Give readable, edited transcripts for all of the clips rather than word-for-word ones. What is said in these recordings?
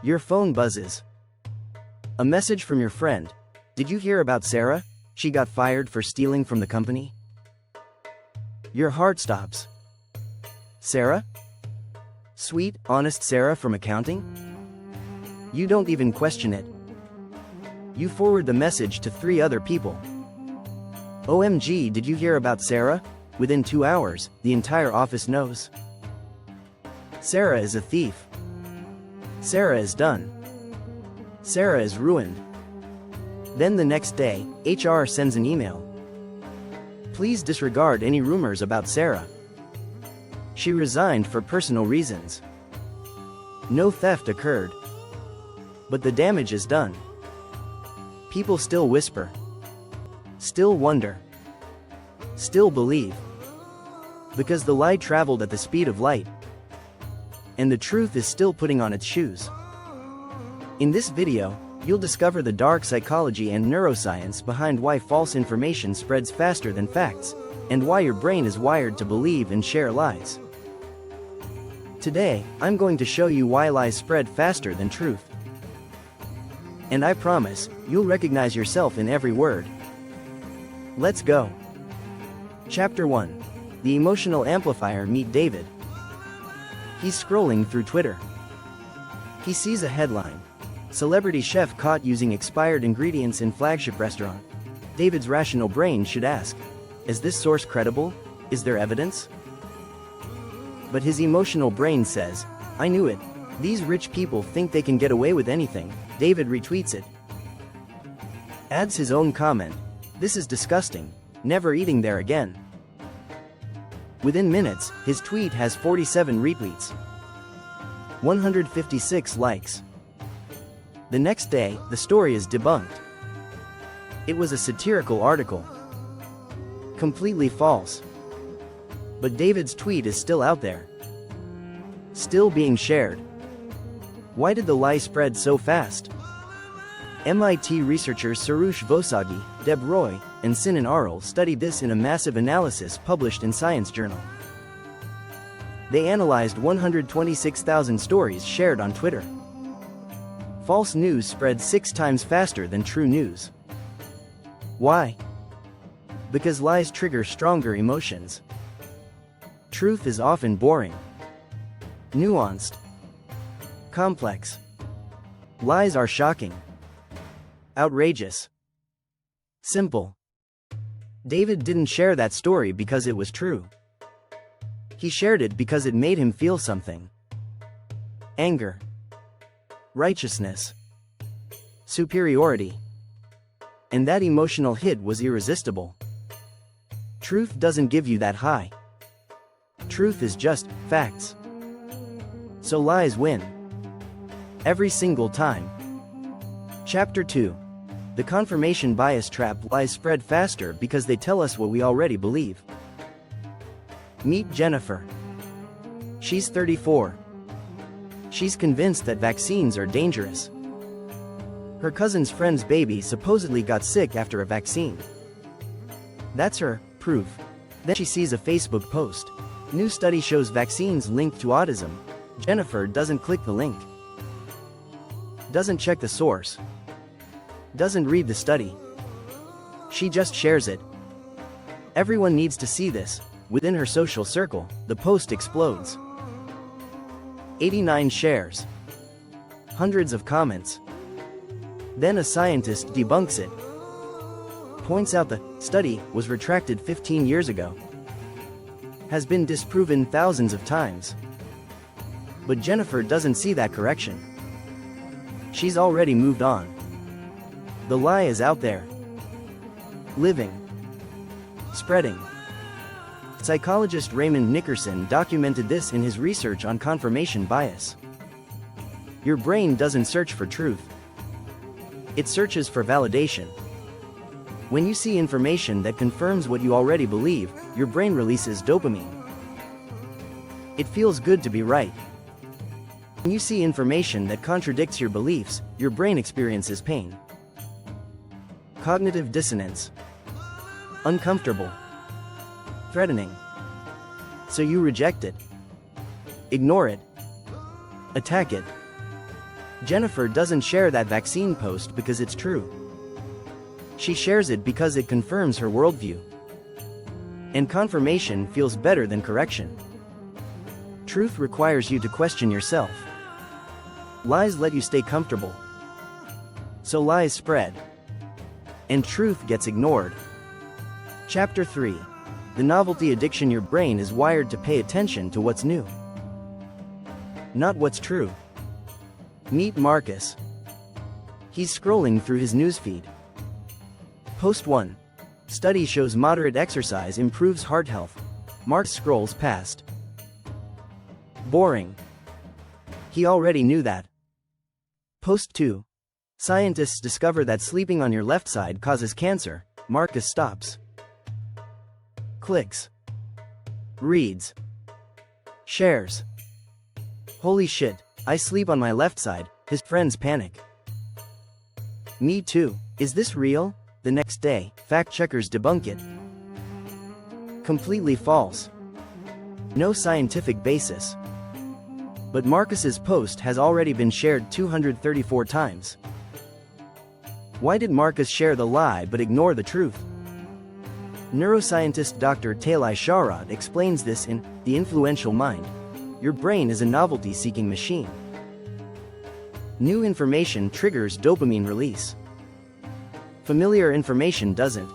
Your phone buzzes. A message from your friend. Did you hear about Sarah? She got fired for stealing from the company. Your heart stops. Sarah? Sweet, honest Sarah from accounting? You don't even question it. You forward the message to 3 other people. OMG, did you hear about Sarah? Within 2 hours, the entire office knows. Sarah is a thief. Sarah is done. Sarah is ruined. Then the next day, HR sends an email. Please disregard any rumors about Sarah. She resigned for personal reasons. No theft occurred. But the damage is done. People still whisper. Still wonder. Still believe. Because the lie traveled at the speed of light. And the truth is still putting on its shoes. In this video, you'll discover the dark psychology and neuroscience behind why false information spreads faster than facts, and why your brain is wired to believe and share lies. Today, I'm going to show you why lies spread faster than truth. And I promise, you'll recognize yourself in every word. Let's go. Chapter 1. The Emotional Amplifier. Meet David. He's scrolling through Twitter. He sees a headline. Celebrity chef caught using expired ingredients in flagship restaurant. David's rational brain should ask, is this source credible? Is there evidence? But his emotional brain says, I knew it. These rich people think they can get away with anything. David retweets it. Adds his own comment. This is disgusting. Never eating there again. Within minutes, his tweet has 47 retweets. 156 likes. The next day, the story is debunked. It was a satirical article. Completely false. But David's tweet is still out there. Still being shared. Why did the lie spread so fast? MIT researchers Sarush Vosagi, Deb Roy, and Sinan Arul studied this in a massive analysis published in Science Journal. They analyzed 126,000 stories shared on Twitter. False news spread 6 times faster than true news. Why? Because lies trigger stronger emotions. Truth is often boring, nuanced, complex. Lies are shocking, outrageous, simple. David didn't share that story because it was true. He shared it because it made him feel something. Anger, righteousness, superiority. And that emotional hit was irresistible. Truth doesn't give you that high. Truth is just facts. So lies win. Every single time. Chapter 2. The confirmation bias trap. Lies spread faster because they tell us what we already believe. Meet Jennifer. She's 34. She's convinced that vaccines are dangerous. Her cousin's friend's baby supposedly got sick after a vaccine. That's her proof. Then she sees a Facebook post. New study shows vaccines linked to autism. Jennifer doesn't click the link. Doesn't check the source. Doesn't read the study. She just shares it. Everyone needs to see this. Within her social circle, the post explodes. 89 shares. Hundreds of comments. Then a scientist debunks it. Points out the study was retracted 15 years ago. Has been disproven thousands of times. But Jennifer doesn't see that correction. She's already moved on. The lie is out there. Living. Spreading. Psychologist Raymond Nickerson documented this in his research on confirmation bias. Your brain doesn't search for truth. It searches for validation. When you see information that confirms what you already believe, your brain releases dopamine. It feels good to be right. When you see information that contradicts your beliefs, your brain experiences pain. Cognitive dissonance. Uncomfortable. Threatening. So you reject it. Ignore it. Attack it. Jennifer doesn't share that vaccine post because it's true. She shares it because it confirms her worldview. And confirmation feels better than correction. Truth requires you to question yourself. Lies let you stay comfortable. So lies spread. And truth gets ignored. Chapter 3. The novelty addiction. Your brain is wired to pay attention to what's new, not what's true. Meet Marcus. He's scrolling through his newsfeed. Post 1. Study shows moderate exercise improves heart health. Mark scrolls past. Boring. He already knew that. Post 2. Scientists discover that sleeping on your left side causes cancer. Marcus stops. Clicks. Reads. Shares. Holy shit, I sleep on my left side. His friends panic. Me too. Is this real? The next day, fact-checkers debunk it. Completely false. No scientific basis. But Marcus's post has already been shared 234 times. Why did Marcus share the lie but ignore the truth? Neuroscientist Dr. Talai Sharad explains this in The Influential Mind. Your brain is a novelty-seeking machine. New information triggers dopamine release. Familiar information doesn't.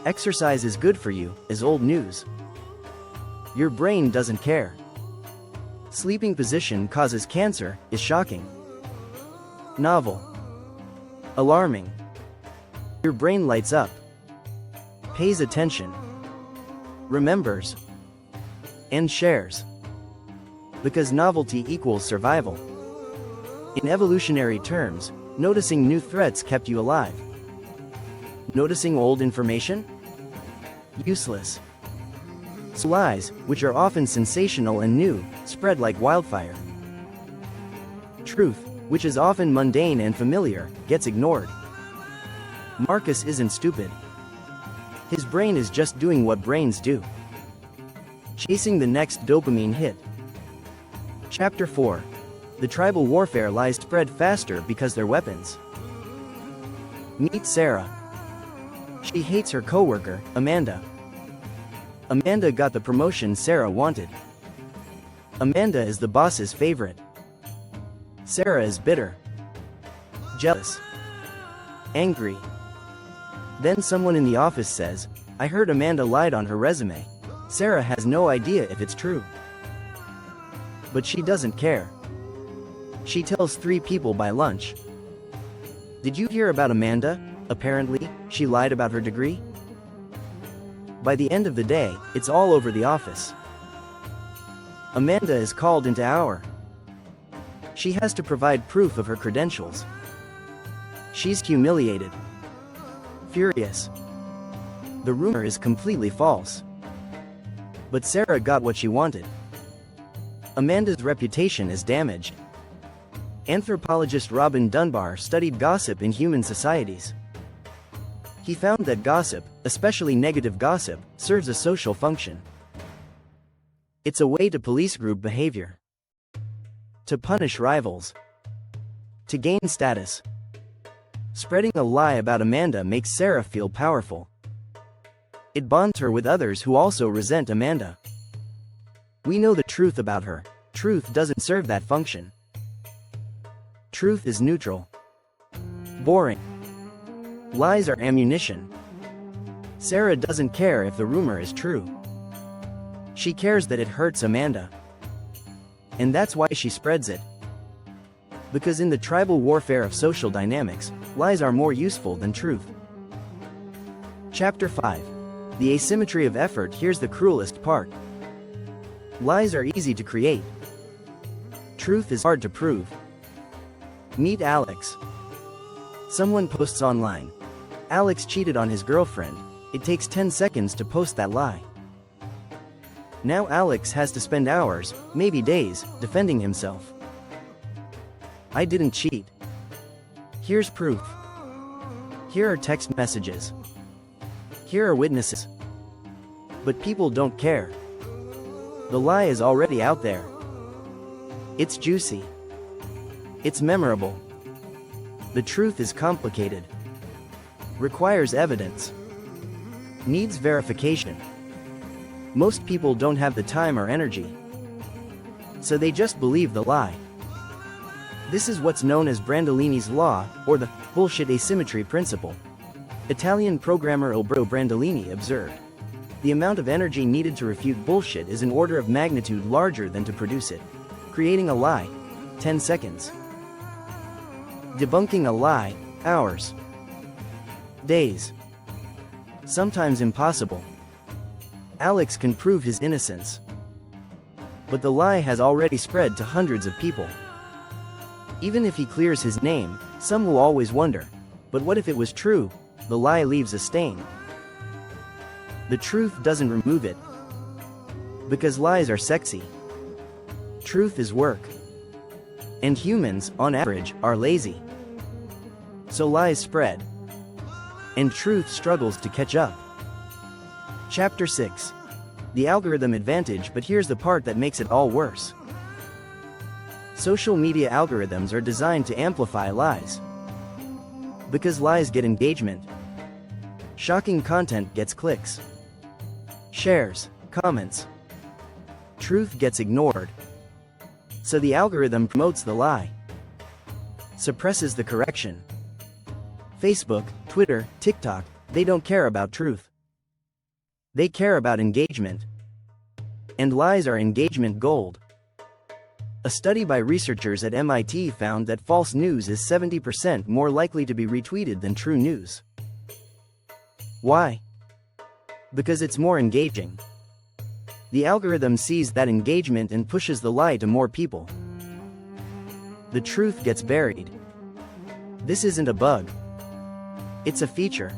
Exercise is good for you, is old news. Your brain doesn't care. Sleeping position causes cancer, is shocking. Novel. Alarming. Your brain lights up. Pays attention. Remembers. And shares. Because novelty equals survival. In evolutionary terms, noticing new threats kept you alive. Noticing old information? Useless. So lies, which are often sensational and new, spread like wildfire. Truth, which is often mundane and familiar, gets ignored. Marcus isn't stupid. His brain is just doing what brains do. Chasing the next dopamine hit. Chapter 4. The tribal warfare lies spread faster because they're weapons. Meet Sarah. She hates her coworker, Amanda. Amanda got the promotion Sarah wanted. Amanda is the boss's favorite. Sarah is bitter. Jealous. Angry. Then someone in the office says, I heard Amanda lied on her resume. Sarah has no idea if it's true. But she doesn't care. She tells 3 people by lunch. Did you hear about Amanda? Apparently, she lied about her degree. By the end of the day, it's all over the office. Amanda is called into hour. She has to provide proof of her credentials. She's humiliated. Furious. The rumor is completely false. But Sarah got what she wanted. Amanda's reputation is damaged. Anthropologist Robin Dunbar studied gossip in human societies. He found that gossip, especially negative gossip, serves a social function. It's a way to police group behavior. To punish rivals. To gain status. Spreading a lie about Amanda makes Sarah feel powerful. It bonds her with others who also resent Amanda. We know the truth about her. Truth doesn't serve that function. Truth is neutral. Boring. Lies are ammunition. Sarah doesn't care if the rumor is true. She cares that it hurts Amanda. And that's why she spreads it. Because in the tribal warfare of social dynamics, lies are more useful than truth. Chapter 5. The asymmetry of effort. Here's the cruelest part. Lies are easy to create. Truth is hard to prove. Meet Alex. Someone posts online. Alex cheated on his girlfriend. It takes 10 seconds to post that lie. Now Alex has to spend hours, maybe days, defending himself. I didn't cheat. Here's proof. Here are text messages. Here are witnesses. But people don't care. The lie is already out there. It's juicy. It's memorable. The truth is complicated. Requires evidence. Needs verification. Most people don't have the time or energy, so they just believe the lie. This is what's known as Brandolini's law, or the bullshit asymmetry principle. Italian programmer Alberto Brandolini observed, the amount of energy needed to refute bullshit is an order of magnitude larger than to produce it. Creating a lie, 10 seconds. Debunking a lie, hours. Days. Sometimes impossible. Alex can prove his innocence, but the lie has already spread to hundreds of people. Even if he clears his name, some will always wonder, but what if it was true? The lie leaves a stain. The truth doesn't remove it, because lies are sexy. Truth is work, and humans, on average, are lazy. So lies spread, and truth struggles to catch up. Chapter 6. The algorithm advantage. But here's the part that makes it all worse. Social media algorithms are designed to amplify lies. Because lies get engagement. Shocking content gets clicks, shares, comments. Truth gets ignored. So the algorithm promotes the lie, suppresses the correction. Facebook, Twitter, TikTok, they don't care about truth. They care about engagement. And lies are engagement gold. A study by researchers at MIT found that false news is 70% more likely to be retweeted than true news. Why? Because it's more engaging. The algorithm sees that engagement and pushes the lie to more people. The truth gets buried. This isn't a bug. It's a feature.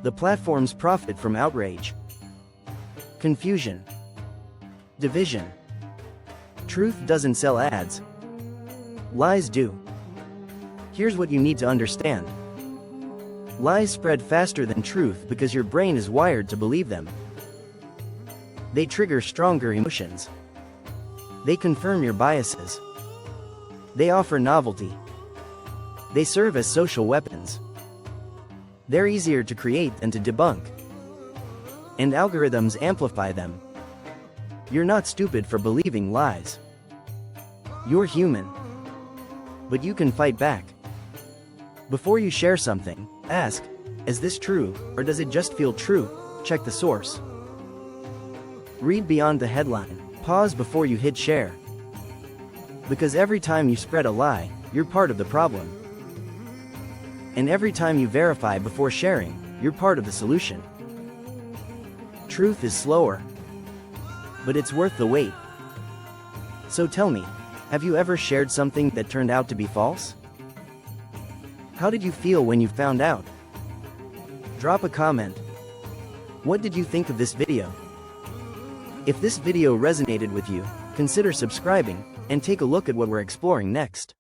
The platforms profit from outrage, confusion, division. Truth doesn't sell ads. Lies do. Here's what you need to understand. Lies spread faster than truth because your brain is wired to believe them. They trigger stronger emotions. They confirm your biases. They offer novelty. They serve as social weapons. They're easier to create than to debunk. And algorithms amplify them. You're not stupid for believing lies. You're human. But you can fight back. Before you share something, ask, is this true, or does it just feel true? Check the source. Read beyond the headline. Pause before you hit share. Because every time you spread a lie, you're part of the problem. And every time you verify before sharing, you're part of the solution. Truth is slower, but it's worth the wait. So tell me, have you ever shared something that turned out to be false? How did you feel when you found out? Drop a comment. What did you think of this video? If this video resonated with you, consider subscribing, and take a look at what we're exploring next.